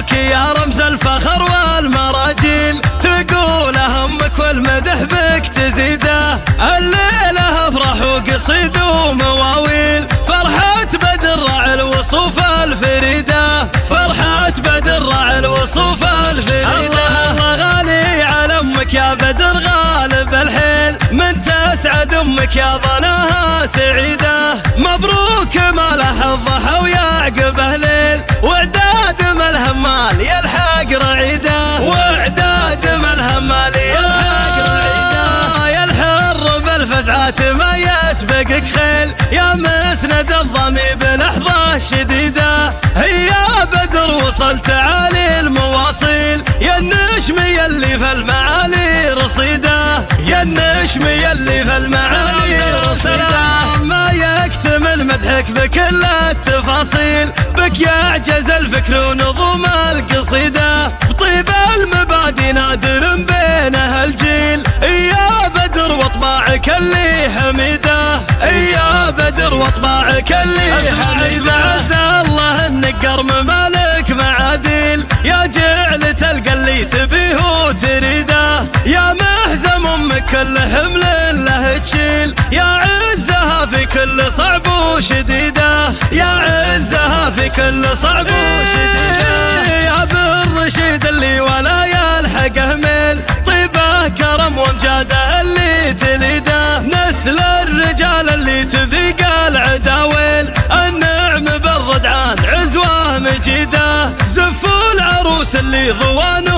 مبروك يا رمز الفخر والمراجيل، تقول همك والمدح بك تزيده، الليلة افراح وقصيد ومواويل، فرحة بدر راعي الوصوف الفريدة، فرحة بدر راعي الوصوف الفريدة. الله غالي على امك يا بدر غالب الحيل، من تسعد امك يا ظناها سعيدة، مبروك ما له الضحى ويعقبه ليل، واعداد ما الهمال يلحق رعيده، واعداد ما الهمال يلحق رعيده، يا الحر بالفزعات ما يسبقك خيل، يا مسند الضمي بلحظة شديدة، هيا بدر وصلت عالي المواصيل، يا النشم يلي في المعالي رصيده، يا النشم يلي في المعالي رصيده، ما يكتمل مدحك بكل التفاصيل، بك يعجز الفكر ونظوم القصيده، بطيب المبادئ نادر بينها الجيل، يا بدر واطباعك اللي حميده، يا بدر واطباعك اللي حميده، عسى الله النقر ممالك معاديل، يا جعلة القلي تبيه وتريده، يا مهزم امك كل حمل له تشيل، يا عزها في كل صعب وشديده، يا عزها في كل صعب وشديده، يا بالرشيد اللي ولا يلحقه ميل، طيبه كرم وامجاده اللي تليده، نسل الرجال اللي تذيق العداويل، النعم بالردعان عزوه مجيده، زفوا العروس اللي ضوان